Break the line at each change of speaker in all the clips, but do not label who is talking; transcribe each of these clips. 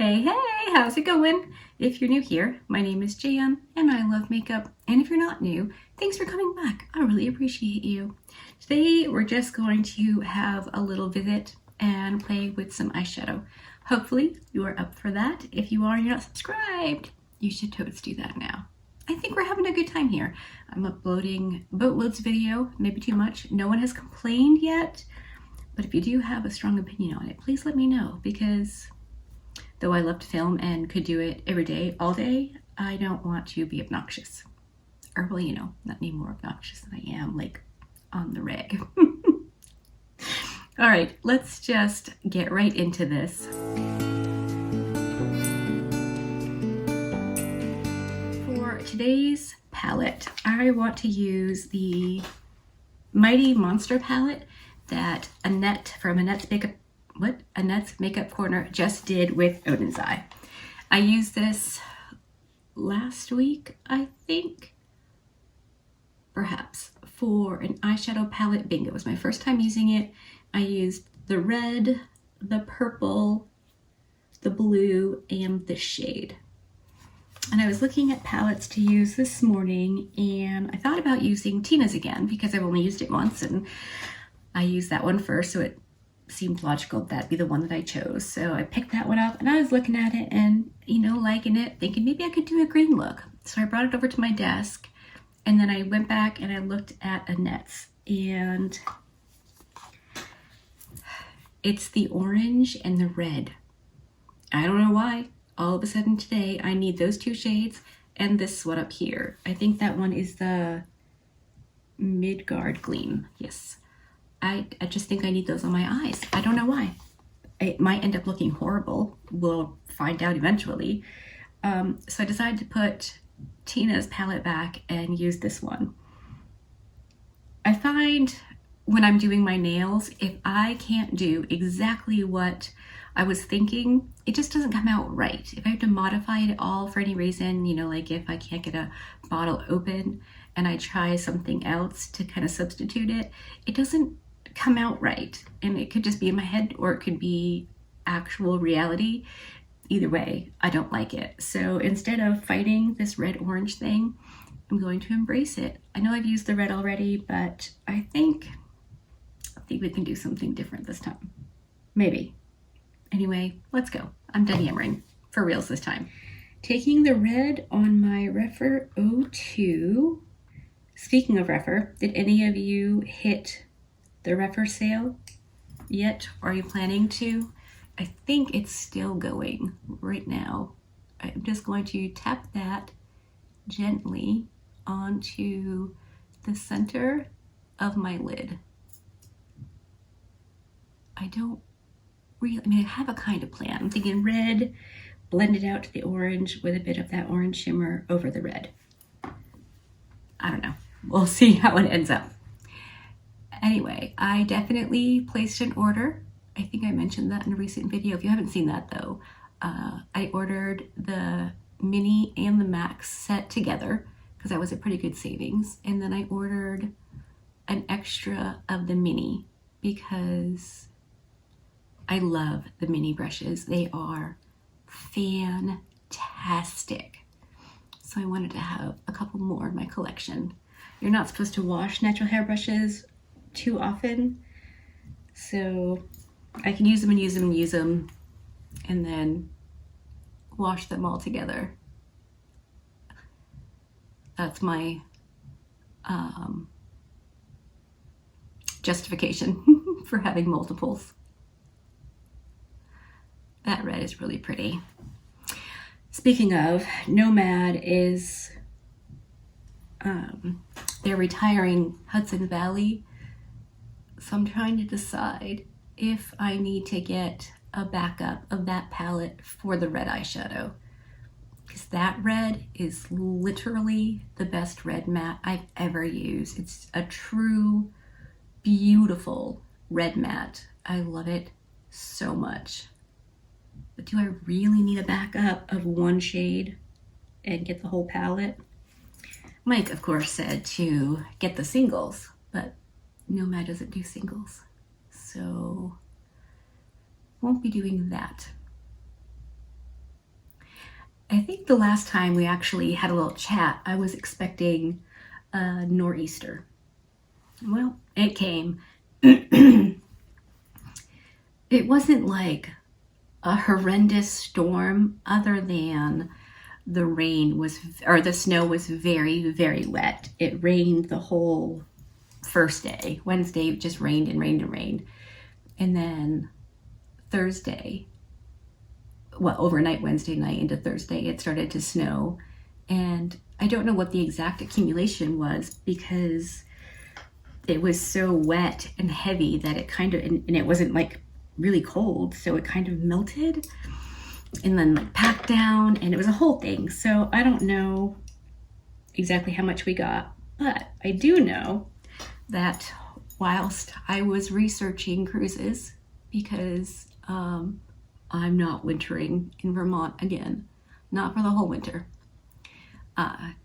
Hey, how's it going? If you're new here, my name is Jan and I love makeup. And if you're not new, thanks for coming back. I really appreciate you. Today, we're just going to have a little visit and play with some eyeshadow. Hopefully, you are up for that. If you are and you're not subscribed, you should totes do that now. I think we're having a good time here. I'm uploading boatloads of video, maybe too much. No one has complained yet, but if you do have a strong opinion on it, please let me know, because though I love to film and could do it every day, all day, I don't want to be obnoxious. Or, well, you know, not any more obnoxious than I am, like, on the reg. All right, let's just get right into this. For today's palette, I want to use the Mighty Monster palette that Annette from Annette's Makeup Corner just did with Odin's Eye. I used this last week, I think, perhaps, for an eyeshadow palette bingo. It was my first time using it. I used the red, the purple, the blue, and the shade. And I was looking at palettes to use this morning, and I thought about using Tina's again because I've only used it once, and I used that one first, so it seemed logical that'd be the one that I chose. So I picked that one up and I was looking at it and, you know, liking it, thinking maybe I could do a green look. So I brought it over to my desk and then I went back and I looked at Annette's, and it's the orange and the red. I don't know why. All of a sudden today I need those two shades and this one up here. I think that one is the Midgard Gleam. Yes. I just think I need those on my eyes. I don't know why. It might end up looking horrible. We'll find out eventually. So I decided to put Tina's palette back and use this one. I find when I'm doing my nails, if I can't do exactly what I was thinking, it just doesn't come out right. If I have to modify it all for any reason, you know, like if I can't get a bottle open and I try something else to kind of substitute it, it doesn't come out right. And it could just be in my head or it could be actual reality. Either way, I don't like it. So instead of fighting this red-orange thing, I'm going to embrace it. I know I've used the red already, but I think we can do something different this time. Maybe. Anyway, let's go. I'm done yammering. For reals this time. Taking the red on my Rephr 02. Speaking of Rephr, did any of you hit the Rephr sale yet? Are you planning to? I think it's still going right now. I'm just going to tap that gently onto the center of my lid. I have a kind of plan. I'm thinking red, blend it out to the orange with a bit of that orange shimmer over the red. I don't know. We'll see how it ends up. Anyway, I definitely placed an order. I think I mentioned that in a recent video. If you haven't seen that though, I ordered the mini and the max set together because that was a pretty good savings. And then I ordered an extra of the mini because I love the mini brushes. They are fantastic. So I wanted to have a couple more in my collection. You're not supposed to wash natural hair brushes too often, so I can use them and use them and use them and then wash them all together. That's my justification for having multiples. That red is really pretty. Speaking of, Nomad is they're retiring Hudson Valley. So I'm trying to decide if I need to get a backup of that palette for the red eyeshadow. Because that red is literally the best red matte I've ever used. It's a true, beautiful red matte. I love it so much. But do I really need a backup of one shade and get the whole palette? Mike, of course, said to get the singles, but Nomad doesn't do singles, so won't be doing that. I think the last time we actually had a little chat, I was expecting a nor'easter. Well, it came. It wasn't like a horrendous storm, other than the snow was very, very wet. It rained the whole first day. Wednesday, it just rained and rained and rained. And then Thursday, well, overnight Wednesday night into Thursday, it started to snow. And I don't know what the exact accumulation was, because it was so wet and heavy that it kind of, and it wasn't like really cold, so it kind of melted and then like packed down, and it was a whole thing. So I don't know exactly how much we got, but I do know that whilst I was researching cruises, because I'm not wintering in Vermont again, not for the whole winter,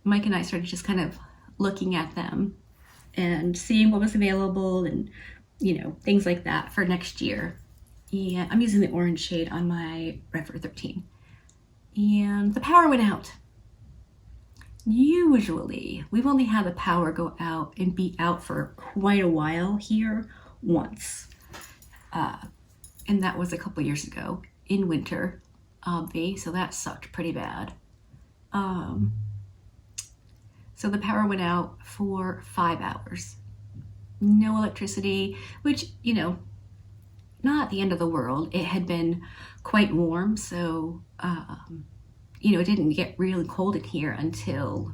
Mike and I started just kind of looking at them and seeing what was available and, you know, things like that for next year. And I'm using the orange shade on my Red for 13. And the power went out. Usually, we've only had the power go out and be out for quite a while here once. And that was a couple years ago in winter, so that sucked pretty bad. So the power went out for 5 hours. No electricity, which, you know, not the end of the world. It had been quite warm, so, you know, it didn't get really cold in here until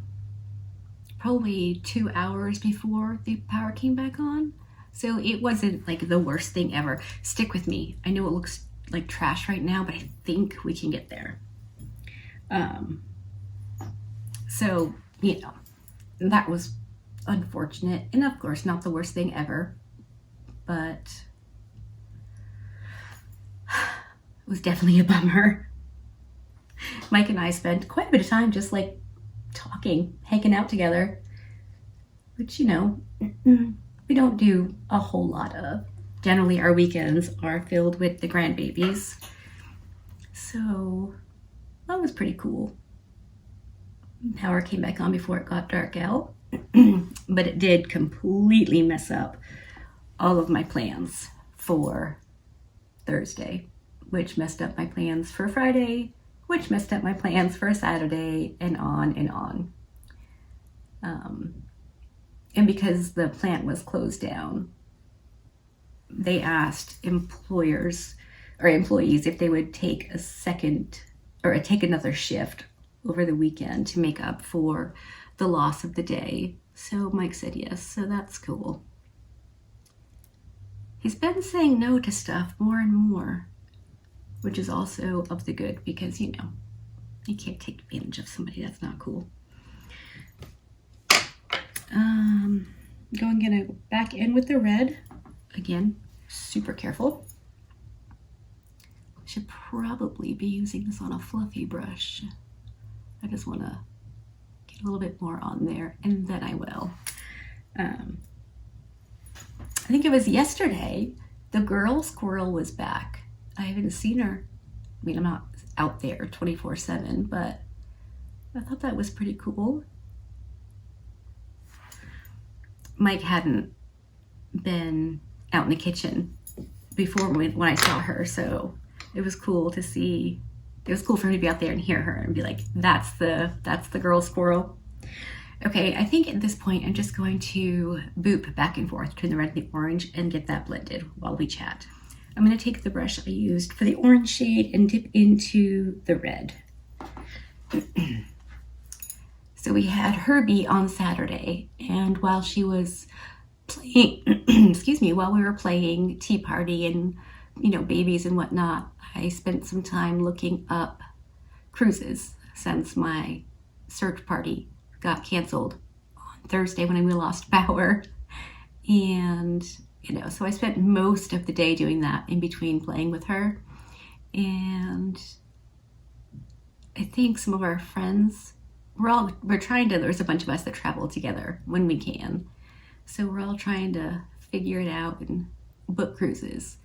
probably 2 hours before the power came back on. So it wasn't like the worst thing ever. Stick with me. I know it looks like trash right now, but I think we can get there. So, you know, that was unfortunate, and of course not the worst thing ever, but it was definitely a bummer. Mike and I spent quite a bit of time just like talking, hanging out together, which, you know, we don't do a whole lot of. Generally, our weekends are filled with the grandbabies. So that was pretty cool. Power came back on before it got dark out, but it did completely mess up all of my plans for Thursday, which messed up my plans for Friday, which messed up my plans for Saturday, and on and on. And because the plant was closed down, they asked employees if they would take a second or take another shift over the weekend to make up for the loss of the day. So Mike said yes, so that's cool. He's been saying no to stuff more and more, which is also of the good, because, you know, you can't take advantage of somebody. That's not cool. Gonna go back in with the red. Again, super careful. Should probably be using this on a fluffy brush. I just want to get a little bit more on there, and then I will. I think it was yesterday, the girl squirrel was back. I haven't seen her. I mean, I'm not out there 24/7, but I thought that was pretty cool. Mike hadn't been out in the kitchen before when I saw her, so it was cool to see. It was cool for me to be out there and hear her and be like, that's the girl squirrel. Okay, I think at this point I'm just going to boop back and forth between the red and the orange and get that blended while we chat. I'm going to take the brush I used for the orange shade and dip into the red. So we had Herbie on Saturday, and while she was playing, while we were playing Tea Party and, you know, babies and whatnot, I spent some time looking up cruises since my search party got canceled on Thursday when we lost power. And, you know, so I spent most of the day doing that in between playing with her. And I think some of our friends, we're trying to, there's a bunch of us that travel together when we can. So we're all trying to figure it out and book cruises.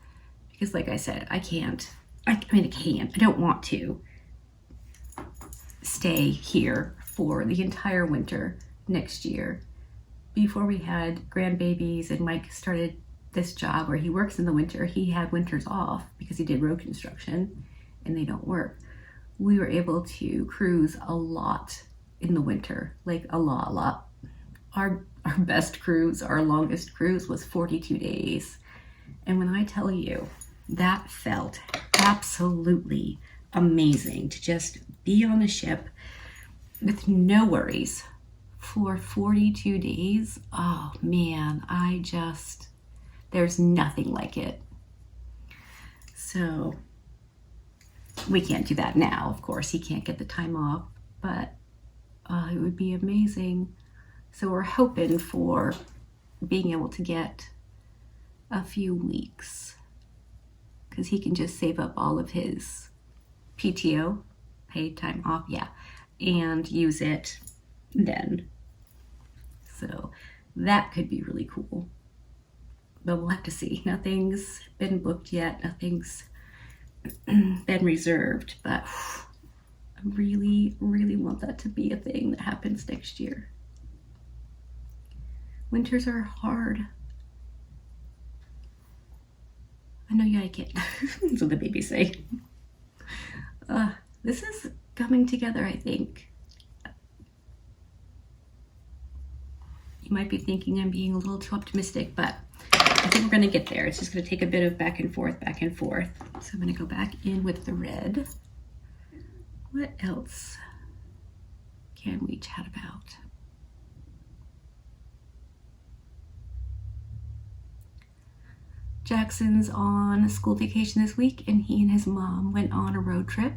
Because like I said, I don't want to stay here for the entire winter next year. Before we had grandbabies and Mike started this job where he works in the winter, he had winters off because he did road construction and they don't work. We were able to cruise a lot in the winter, like a lot. Our best cruise, our longest cruise was 42 days. And when I tell you, that felt absolutely amazing to just be on the ship with no worries for 42 days. Oh man, there's nothing like it. So we can't do that now, of course. He can't get the time off, but it would be amazing. So we're hoping for being able to get a few weeks because he can just save up all of his PTO, paid time off, and use it then. So that could be really cool. But we'll have to see. Nothing's been booked yet. Nothing's been reserved. But I really, really want that to be a thing that happens next year. Winters are hard. I know you like it. That's what the babies say. This is coming together, I think. You might be thinking I'm being a little too optimistic, but I think we're going to get there. It's just going to take a bit of back and forth. So I'm going to go back in with the red. What else can we chat about? Jackson's on school vacation this week, and he and his mom went on a road trip,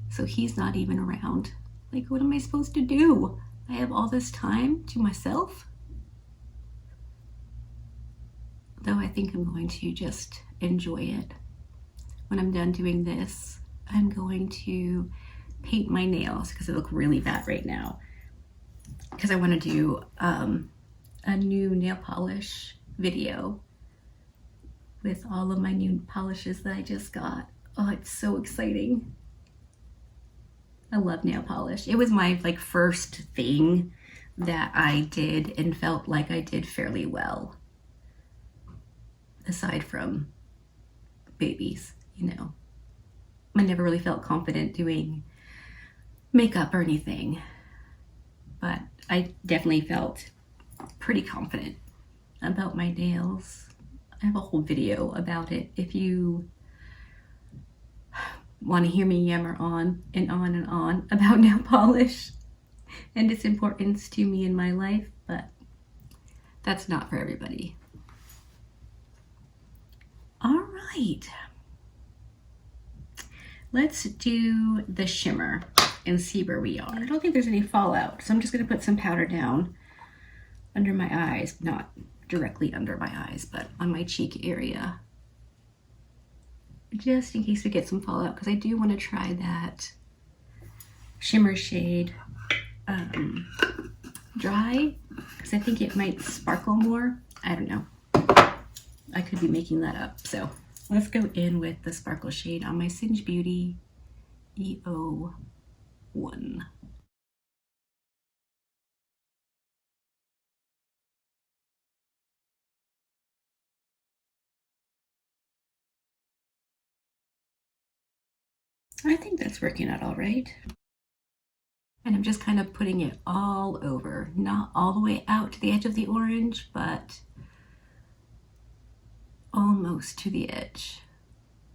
so he's not even around. Like, what am I supposed to do? I have all this time to myself? Though I think I'm going to just enjoy it. When I'm done doing this, I'm going to paint my nails because they look really bad right now. Because I want to do a new nail polish video with all of my new polishes that I just got. Oh, it's so exciting. I love nail polish. It was my first thing that I did and felt like I did fairly well. Aside from babies, I never really felt confident doing makeup or anything, but I definitely felt pretty confident about my nails. I have a whole video about it if you want to hear me yammer on and on and on about nail polish and its importance to me in my life, but that's not for everybody. All right, let's do the shimmer and see where we are. I don't think there's any fallout, so I'm just going to put some powder down under my eyes, not directly under my eyes, but on my cheek area, just in case we get some fallout, because I do want to try that shimmer shade dry, because I think it might sparkle more. I don't know. I could be making that up. So let's go in with the sparkle shade on my Singe Beauty EO1. I think that's working out all right. And I'm just kind of putting it all over, not all the way out to the edge of the orange, but almost to the edge.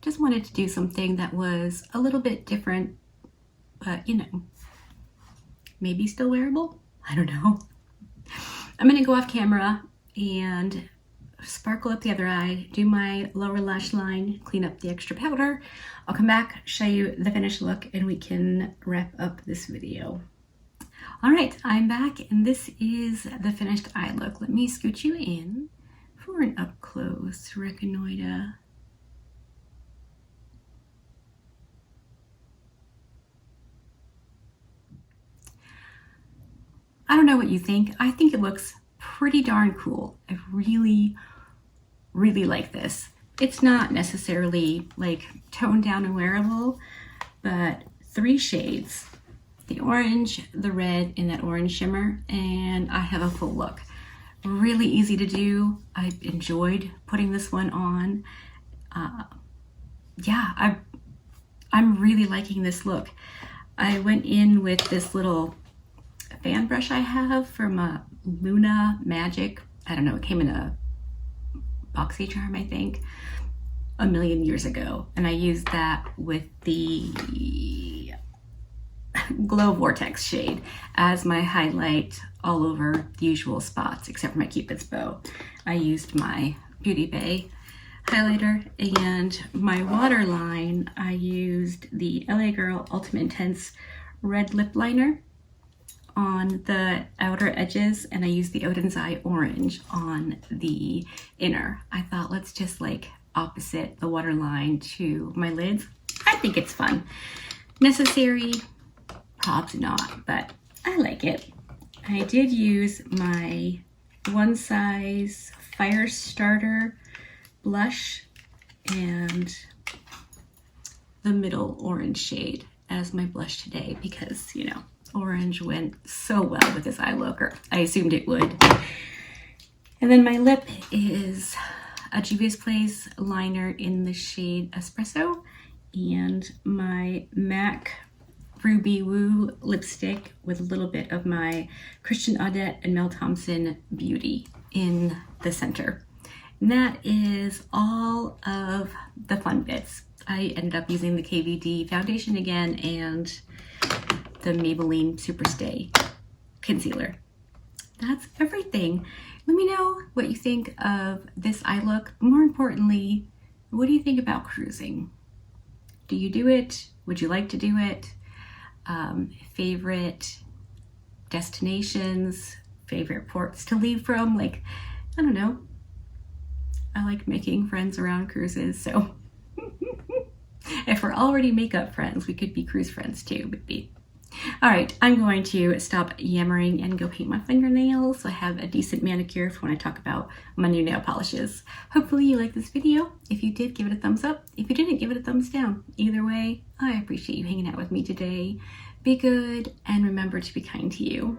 Just wanted to do something that was a little bit different, but maybe still wearable. I don't know. I'm gonna go off camera and sparkle up the other eye, do my lower lash line, clean up the extra powder. I'll come back, show you the finished look, and we can wrap up this video. All right, I'm back, and this is the finished eye look. Let me scoot you in for an up close reconnoiter. I don't know what you think. I think it looks pretty darn cool. I really, really like this. It's not necessarily toned down and wearable, but 3 shades the orange, the red, and that orange shimmer, and I have a full look. Really easy to do. I enjoyed putting this one on. Yeah, I'm really liking this look. I went in with this little fan brush I have from Luna Magic. I don't know, it came in a boxy charm, I think, a million years ago. And I used that with the Glow Vortex shade as my highlight all over the usual spots, except for my Cupid's bow. I used my Beauty Bay highlighter, and my waterline, I used the LA Girl Ultimate Intense Red Lip Liner on the outer edges, and I used the Odin's Eye Orange on the inner. I thought, let's just like opposite the waterline to my lids. I think it's fun. Necessary? Probably not, but I like it. I did use my One Size Fire Starter blush and the middle orange shade as my blush today because, you know, orange went so well with this eye look, or I assumed it would. And then my lip is a Juvia's Place liner in the shade Espresso, and my MAC Ruby Woo lipstick with a little bit of my Christian Audet and Mel Thompson Beauty in the center. And that is all of the fun bits. I ended up using the KVD foundation again and the Maybelline Superstay concealer. That's everything. Let me know what you think of this eye look. More importantly, what do you think about cruising? Do you do it? Would you like to do it? Favorite destinations, favorite ports to leave from? Like, I don't know. I like making friends around cruises, so if we're already makeup friends, we could be cruise friends too, maybe. All right, I'm going to stop yammering and go paint my fingernails so I have a decent manicure for when I talk about my new nail polishes. Hopefully you liked this video. If you did, give it a thumbs up. If you didn't, give it a thumbs down. Either way, I appreciate you hanging out with me today. Be good and remember to be kind to you.